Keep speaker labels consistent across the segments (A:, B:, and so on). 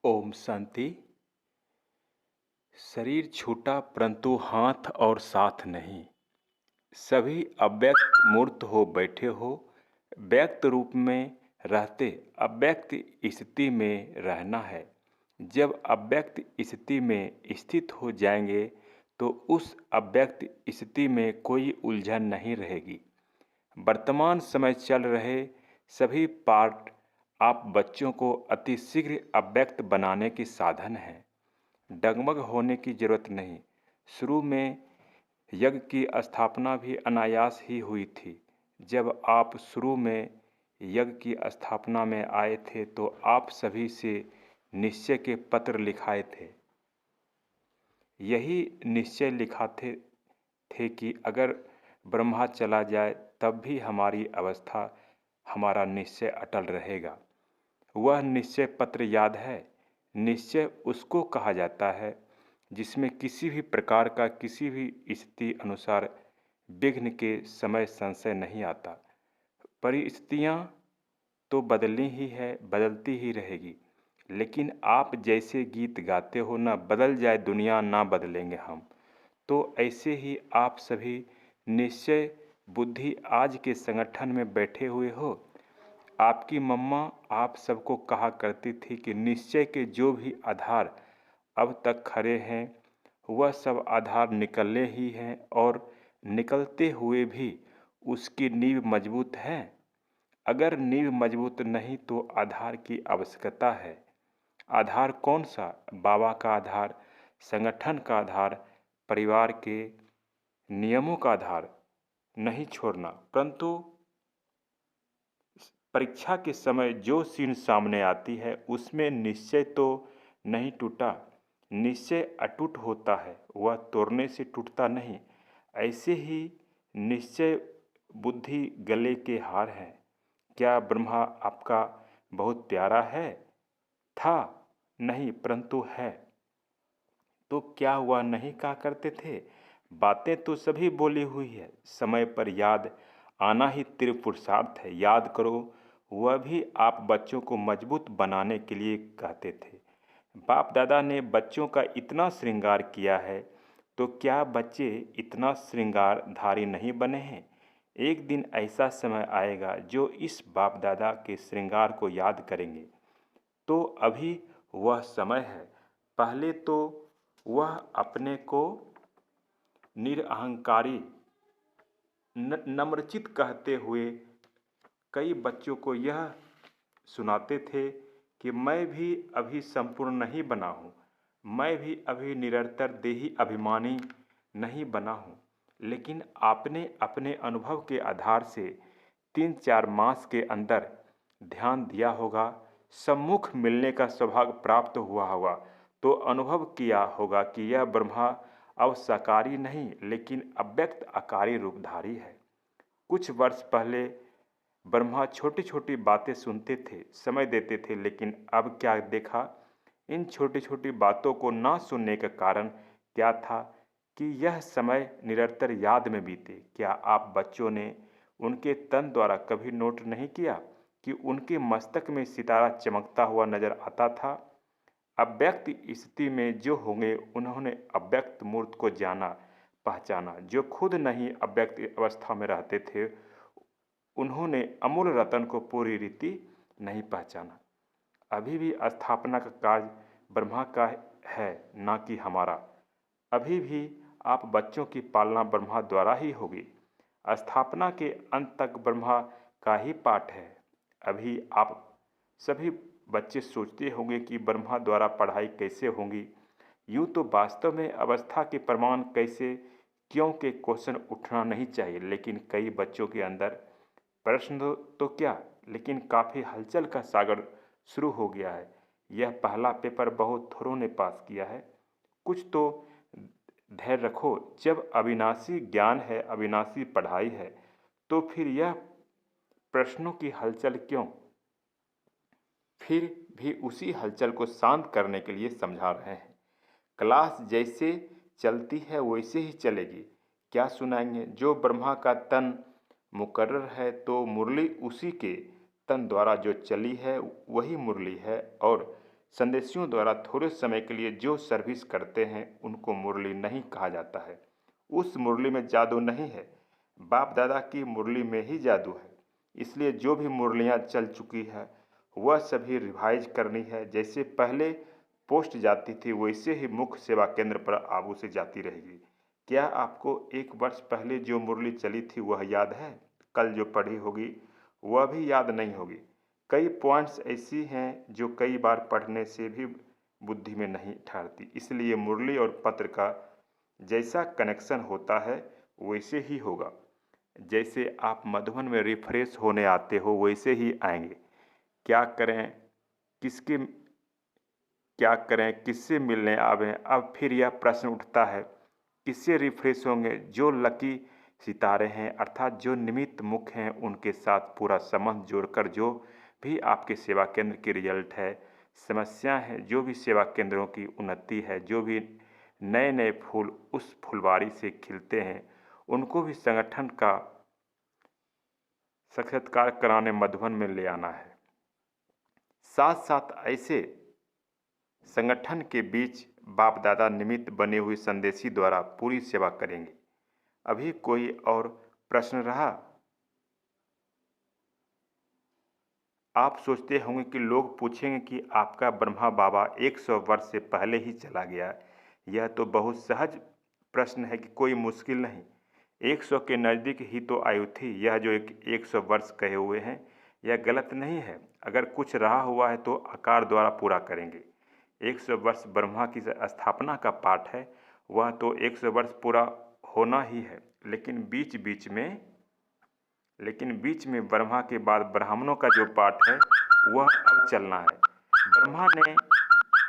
A: ओम शांति। शरीर छूटा परंतु हाथ और साथ नहीं। सभी अव्यक्त मूर्त हो बैठे हो। व्यक्त रूप में रहते अव्यक्त स्थिति में रहना है। जब अव्यक्त स्थिति में स्थित हो जाएंगे तो उस अव्यक्त स्थिति में कोई उलझन नहीं रहेगी। वर्तमान समय चल रहे सभी पाठ आप बच्चों को अति शीघ्र अव्यक्त बनाने के साधन हैं। डगमग होने की जरूरत नहीं। शुरू में यज्ञ की स्थापना भी अनायास ही हुई थी। जब आप शुरू में यज्ञ की स्थापना में आए थे तो आप सभी से निश्चय के पत्र लिखाए थे। यही निश्चय थे कि अगर ब्रह्मा चला जाए तब भी हमारी अवस्था, हमारा निश्चय अटल रहेगा। वह निश्चय पत्र याद है। निश्चय उसको कहा जाता है जिसमें किसी भी प्रकार का किसी भी स्थिति अनुसार विघ्न के समय संशय नहीं आता। परिस्थितियाँ तो बदलनी ही है, बदलती ही रहेगी, लेकिन आप जैसे गीत गाते हो, ना बदल जाए दुनिया ना बदलेंगे हम। तो ऐसे ही आप सभी निश्चय बुद्धि आज के संगठन में बैठे हुए हो। आपकी मम्मा आप सबको कहा करती थी कि निश्चय के जो भी आधार अब तक खड़े हैं वह सब आधार निकलने ही हैं और निकलते हुए भी उसकी नींव मजबूत है। अगर नींव मजबूत नहीं तो आधार की आवश्यकता है। आधार कौन सा? बाबा का आधार, संगठन का आधार, परिवार के नियमों का आधार नहीं छोड़ना। परंतु परीक्षा के समय जो सीन सामने आती है उसमें निश्चय तो नहीं टूटा। निश्चय अटूट होता है, वह तोड़ने से टूटता नहीं। ऐसे ही निश्चय बुद्धि गले के हार है। क्या ब्रह्मा आपका बहुत प्यारा है? था नहीं, परंतु है। तो क्या हुआ नहीं कहा करते थे? बातें तो सभी बोली हुई है। समय पर याद आना ही तीव्र पुरुषार्थ है। याद करो, वह भी आप बच्चों को मजबूत बनाने के लिए कहते थे। बाप दादा ने बच्चों का इतना श्रृंगार किया है, तो क्या बच्चे इतना श्रृंगारधारी नहीं बने हैं? एक दिन ऐसा समय आएगा जो इस बाप दादा के श्रृंगार को याद करेंगे। तो अभी वह समय है। पहले तो वह अपने को निरअहंकारी नम्रचित कहते हुए कई बच्चों को यह सुनाते थे कि मैं भी अभी संपूर्ण नहीं बना हूँ, मैं भी अभी निरंतर देही अभिमानी नहीं बना हूँ। लेकिन आपने अपने अनुभव के आधार से 3-4 मास के अंदर ध्यान दिया होगा, सम्मुख मिलने का सौभाग्य प्राप्त हुआ होगा, तो अनुभव किया होगा कि यह ब्रह्मा अब साकारी नहीं लेकिन अव्यक्त आकारी रूपधारी है। कुछ वर्ष पहले ब्रह्मा छोटी छोटी बातें सुनते थे, समय देते थे, लेकिन अब क्या देखा? इन छोटी छोटी बातों को ना सुनने का कारण क्या था कि यह समय निरंतर याद में बीते। क्या आप बच्चों ने उनके तन द्वारा कभी नोट नहीं किया कि उनके मस्तक में सितारा चमकता हुआ नजर आता था? अव्यक्त स्थिति में जो होंगे उन्होंने अव्यक्त मूर्त को जाना पहचाना। जो खुद नहीं अव्यक्त अवस्था में रहते थे उन्होंने अमूल रतन को पूरी रीति नहीं पहचाना। अभी भी स्थापना का कार्य ब्रह्मा का है, ना कि हमारा। अभी भी आप बच्चों की पालना ब्रह्मा द्वारा ही होगी। स्थापना के अंत तक ब्रह्मा का ही पाठ है। अभी आप सभी बच्चे सोचते होंगे कि ब्रह्मा द्वारा पढ़ाई कैसे होगी। यूँ तो वास्तव में अवस्था के प्रमाण कैसे, क्यों के क्वेश्चन उठना नहीं चाहिए, लेकिन कई बच्चों के अंदर प्रश्न तो क्या, लेकिन काफ़ी हलचल का सागर शुरू हो गया है। यह पहला पेपर बहुत थोड़ों ने पास किया है। कुछ तो धैर्य रखो। जब अविनाशी ज्ञान है, अविनाशी पढ़ाई है, तो फिर यह प्रश्नों की हलचल क्यों? फिर भी उसी हलचल को शांत करने के लिए समझा रहे हैं। क्लास जैसे चलती है वैसे ही चलेगी। क्या सुनाएंगे? जो ब्रह्मा का तन मुकर्रर है तो मुरली उसी के तन द्वारा जो चली है वही मुरली है, और संदेशियों द्वारा थोड़े समय के लिए जो सर्विस करते हैं उनको मुरली नहीं कहा जाता है। उस मुरली में जादू नहीं है, बाप दादा की मुरली में ही जादू है। इसलिए जो भी मुरलियाँ चल चुकी है वह सभी रिवाइज करनी है। जैसे पहले पोस्ट जाती थी वैसे ही मुख्य सेवा केंद्र पर आबू से जाती रहेगी। क्या आपको 1 वर्ष पहले जो मुरली चली थी वह याद है? कल जो पढ़ी होगी वह भी याद नहीं होगी। कई पॉइंट्स ऐसी हैं जो कई बार पढ़ने से भी बुद्धि में नहीं ठहरती। इसलिए मुरली और पत्र का जैसा कनेक्शन होता है वैसे ही होगा। जैसे आप मधुबन में रिफ्रेश होने आते हो वैसे ही आएंगे। क्या करें किससे मिलने आवें? अब फिर यह प्रश्न उठता है, किससे रिफ्रेश होंगे? जो लकी सितारे हैं अर्थात जो निमित्त मुख्य हैं उनके साथ पूरा संबंध जोड़कर जो भी आपके सेवा केंद्र की रिजल्ट है, समस्या है, जो भी सेवा केंद्रों की उन्नति है, जो भी नए नए फूल उस फुलवारी से खिलते हैं, उनको भी संगठन का साक्षात्कार कराने मधुबन में ले आना है। साथ साथ ऐसे संगठन के बीच बाप दादा निमित्त बने हुए संदेशी द्वारा पूरी सेवा करेंगे। अभी कोई और प्रश्न रहा? आप सोचते होंगे कि लोग पूछेंगे कि आपका ब्रह्मा बाबा 100 वर्ष से पहले ही चला गया। यह तो बहुत सहज प्रश्न है कि कोई मुश्किल नहीं। 100 के नज़दीक ही तो आयु थी। यह जो 100 वर्ष कहे हुए हैं यह गलत नहीं है। अगर कुछ रहा हुआ है तो आकार द्वारा पूरा करेंगे। 100 वर्ष ब्रह्मा की स्थापना का पाठ है, वह तो 100 वर्ष पूरा होना ही है। लेकिन बीच में ब्रह्मा के बाद ब्राह्मणों का जो पाठ है वह अब चलना है।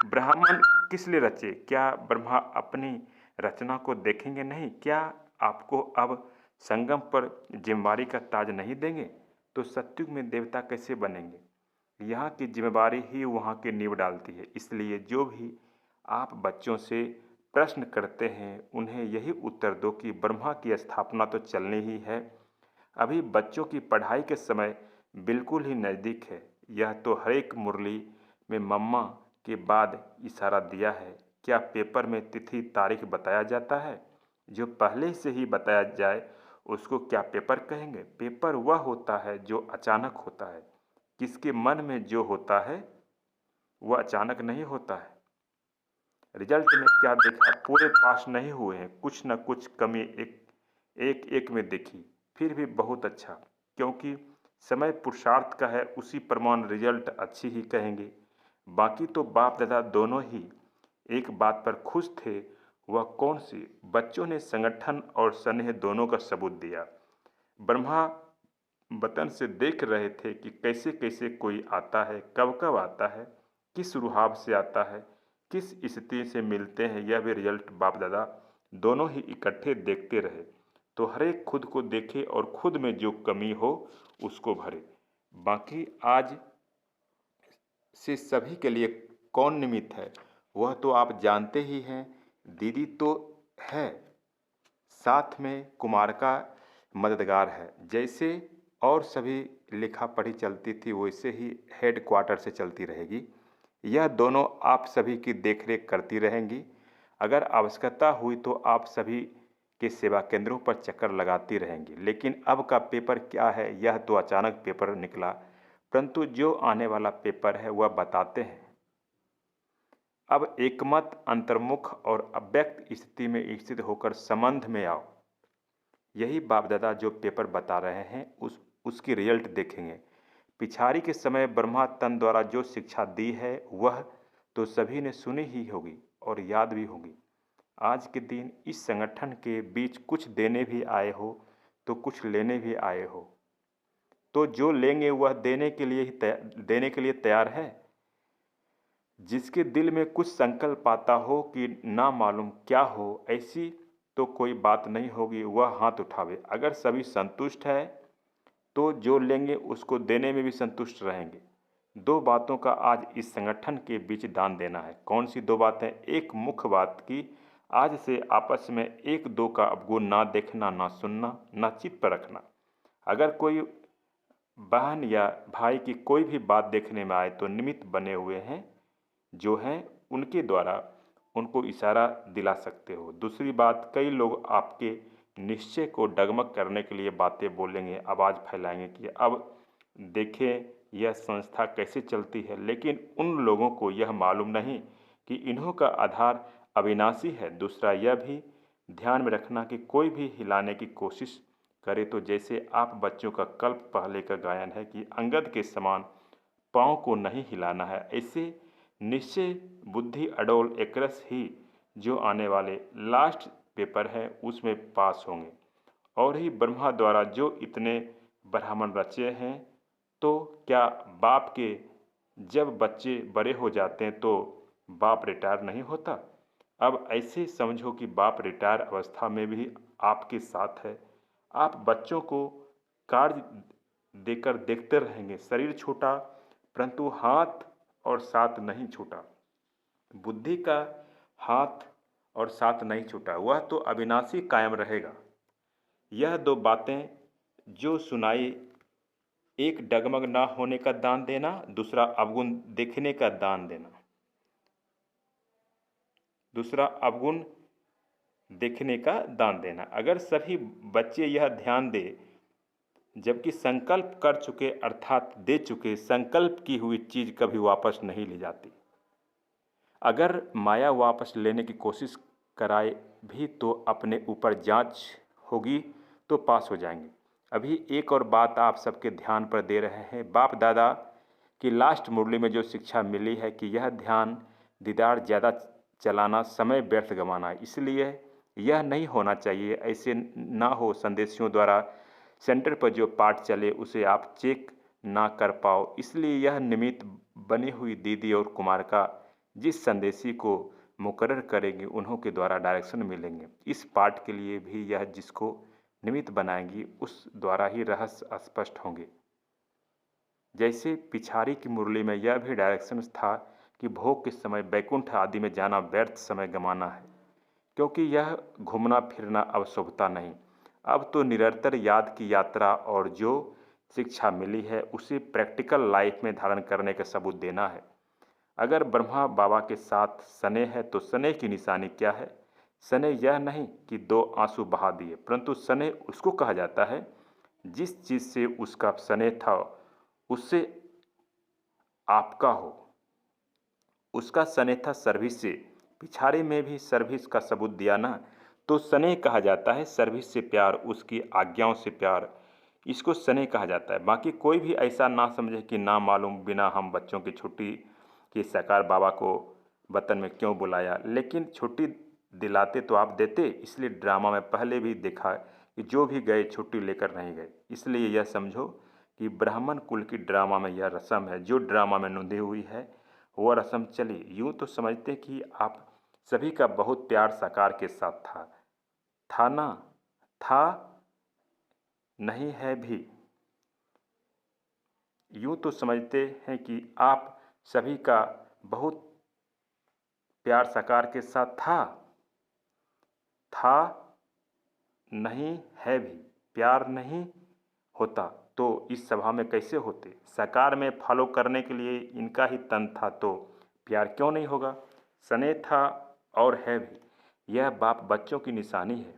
A: ब्राह्मण किस लिए रचे? क्या ब्रह्मा अपनी रचना को देखेंगे नहीं? क्या आपको अब संगम पर जिम्मेवारी का ताज नहीं देंगे? तो सतयुग में देवता कैसे बनेंगे? यहाँ की जिम्मेवारी ही वहाँ की नींव डालती है। इसलिए जो भी आप बच्चों से प्रश्न करते हैं उन्हें यही उत्तर दो कि ब्रह्मा की स्थापना तो चलनी ही है। अभी बच्चों की पढ़ाई के समय बिल्कुल ही नज़दीक है। यह तो हर एक मुरली में मम्मा के बाद इशारा दिया है। क्या पेपर में तिथि तारीख बताया जाता है? जो पहले से ही बताया जाए उसको क्या पेपर कहेंगे? पेपर वह होता है जो अचानक होता है। किसके मन में जो होता है वह अचानक नहीं होता है। रिजल्ट में क्या देखा? पूरे पास नहीं हुए हैं, कुछ न कुछ कमी एक में देखी। फिर भी बहुत अच्छा, क्योंकि समय पुरुषार्थ का है। उसी प्रमाण रिजल्ट अच्छी ही कहेंगे। बाकी तो बाप दादा दोनों ही एक बात पर खुश थे। वह कौन सी? बच्चों ने संगठन और स्नेह दोनों का सबूत दिया। ब्रह्मा वतन से देख रहे थे कि कैसे कैसे कोई आता है, कब कब आता है, किस रुहाब से आता है, किस स्थिति से मिलते हैं। यह भी रिजल्ट बाप दादा दोनों ही इकट्ठे देखते रहे। तो हर एक खुद को देखे और खुद में जो कमी हो उसको भरे। बाकी आज से सभी के लिए कौन निमित्त है वह तो आप जानते ही हैं। दीदी तो है, साथ में कुमार का मददगार है। जैसे और सभी लिखा पढ़ी चलती थी वैसे ही हेड क्वार्टर से चलती रहेगी। यह दोनों आप सभी की देखरेख करती रहेंगी। अगर आवश्यकता हुई तो आप सभी के सेवा केंद्रों पर चक्कर लगाती रहेंगी। लेकिन अब का पेपर क्या है? यह तो अचानक पेपर निकला, परंतु जो आने वाला पेपर है वह बताते हैं। अब एकमत, अंतर्मुख और अव्यक्त स्थिति में स्थित होकर संबंध में आओ। यही बाप दादा जो पेपर बता रहे हैं उसकी रिजल्ट देखेंगे। पिछाड़ी के समय ब्रह्मा तन द्वारा जो शिक्षा दी है वह तो सभी ने सुनी ही होगी और याद भी होगी। आज के दिन इस संगठन के बीच कुछ देने भी आए हो तो कुछ लेने भी आए हो, तो जो लेंगे वह देने के लिए तैयार है। जिसके दिल में कुछ संकल्प आता हो कि ना मालूम क्या हो, ऐसी तो कोई बात नहीं होगी, वह हाथ उठावे। अगर सभी संतुष्ट है तो जो लेंगे उसको देने में भी संतुष्ट रहेंगे। 2 बातों का आज इस संगठन के बीच दान देना है। कौन सी 2 बातें? एक मुख्य बात की आज से आपस में 1-2 का अवगुण ना देखना, ना सुनना, ना चित्त पर रखना। अगर कोई बहन या भाई की कोई भी बात देखने में आए तो निमित्त बने हुए हैं, जो हैं उनके द्वारा उनको इशारा दिला सकते हो। दूसरी बात, कई लोग आपके निश्चय को डगमग करने के लिए बातें बोलेंगे, आवाज़ फैलाएंगे कि अब देखें यह संस्था कैसे चलती है, लेकिन उन लोगों को यह मालूम नहीं कि इन्हों का आधार अविनाशी है। दूसरा यह भी ध्यान में रखना कि कोई भी हिलाने की कोशिश करे तो जैसे आप बच्चों का कल्प पहले का गायन है कि अंगद के समान पाँव को नहीं हिलाना है, ऐसे निश्चय बुद्धि अडोल एकरस ही जो आने वाले लास्ट पेपर है उसमें पास होंगे। और ही ब्रह्मा द्वारा जो इतने ब्राह्मण रचे हैं, तो क्या बाप के जब बच्चे बड़े हो जाते हैं तो बाप रिटायर नहीं होता? अब ऐसे समझो कि बाप रिटायर अवस्था में भी आपके साथ है। आप बच्चों को कार्य देकर देखते रहेंगे। शरीर छोटा परंतु हाथ और साथ नहीं छूटा। बुद्धि का हाथ और साथ नहीं छूटा, वह तो अविनाशी कायम रहेगा। यह दो बातें जो सुनाई, एक डगमग ना होने का दान देना, दूसरा अवगुण देखने का दान देना। दूसरा अवगुण देखने का दान देना। अगर सभी बच्चे यह ध्यान दे, जबकि संकल्प कर चुके अर्थात दे चुके, संकल्प की हुई चीज़ कभी वापस नहीं ली जाती। अगर माया वापस लेने की कोशिश कराए भी तो अपने ऊपर जांच होगी तो पास हो जाएंगे। अभी एक और बात आप सबके ध्यान पर दे रहे हैं। बाप दादा की लास्ट मुरली में जो शिक्षा मिली है कि यह ध्यान दीदार ज़्यादा चलाना समय व्यर्थ गंवाना, इसलिए यह नहीं होना चाहिए। ऐसे ना हो संदेशियों द्वारा सेंटर पर जो पाठ चले उसे आप चेक ना कर पाओ। इसलिए यह निमित्त बनी हुई दीदी और कुमार का जिस संदेशी को मुकर्रर करेंगे उन्हों के द्वारा डायरेक्शन मिलेंगे। इस पाठ के लिए भी यह जिसको निमित्त बनाएंगी उस द्वारा ही रहस्य स्पष्ट होंगे। जैसे पिछाड़ी की मुरली में यह भी डायरेक्शन था कि भोग के समय बैकुंठ आदि में जाना व्यर्थ समय गंवाना है, क्योंकि यह घूमना फिरना अब शोभता नहीं। अब तो निरंतर याद की यात्रा और जो शिक्षा मिली है उसे प्रैक्टिकल लाइफ में धारण करने का सबूत देना है। अगर ब्रह्मा बाबा के साथ स्नेह है तो स्नेह की निशानी क्या है? स्नेह यह नहीं कि दो आंसू बहा दिए, परंतु स्नेह उसको कहा जाता है जिस चीज़ से उसका स्नेह था उससे आपका हो। उसका स्नेह था सर्विस से। पिछाड़ी में भी सर्विस का सबूत दिया ना, तो स्नेह कहा जाता है। सर्विस से प्यार, उसकी आज्ञाओं से प्यार, इसको स्नेह कहा जाता है। बाकी कोई भी ऐसा ना समझे कि ना मालूम बिना हम बच्चों की छुट्टी कि सरकार बाबा को वतन में क्यों बुलाया, लेकिन छुट्टी दिलाते तो आप देते। इसलिए ड्रामा में पहले भी देखा कि जो भी गए छुट्टी लेकर नहीं गए। इसलिए यह समझो कि ब्राह्मण कुल की ड्रामा में यह रस्म है, जो ड्रामा में नोंधी हुई है वह रस्म चली। यूँ तो समझते कि आप सभी का बहुत प्यार साकार के साथ था ना? था नहीं है भी। यूँ तो समझते हैं कि आप सभी का बहुत प्यार साकार के साथ था नहीं है भी। प्यार नहीं होता तो इस सभा में कैसे होते? साकार में फॉलो करने के लिए इनका ही तन था तो प्यार क्यों नहीं होगा? स्नेह था और है भी। यह बाप बच्चों की निशानी है।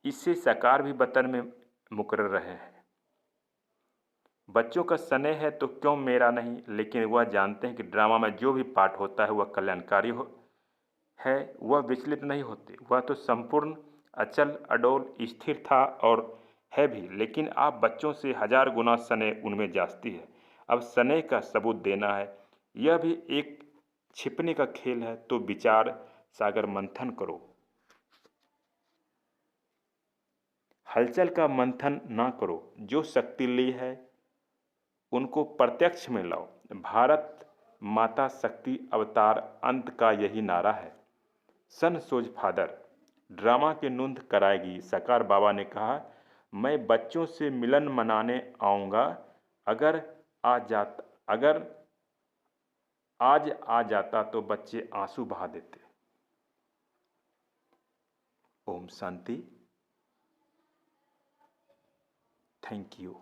A: इससे साकार भी वतन में मुकर्रर रहे हैं। बच्चों का स्नेह है तो क्यों मेरा नहीं? लेकिन वह जानते हैं कि ड्रामा में जो भी पाठ होता है वह कल्याणकारी है, वह विचलित नहीं होते। वह तो संपूर्ण अचल अडोल स्थिर था और है भी। लेकिन आप बच्चों से 1000 गुना स्नेह उनमें जास्ती है। अब स्नेह का सबूत देना है, यह भी एक छिपने का खेल है। तो विचार सागर मंथन करो, हलचल का मंथन ना करो। जो शक्ति ली है उनको प्रत्यक्ष में लाओ। भारत माता शक्ति अवतार अंत का यही नारा है। सन सोज फादर ड्रामा के नुंध कराएगी। साकार बाबा ने कहा, मैं बच्चों से मिलन मनाने आऊँगा। अगर आज आ जाता तो बच्चे आंसू बहा देते। ओम शांति। Thank you.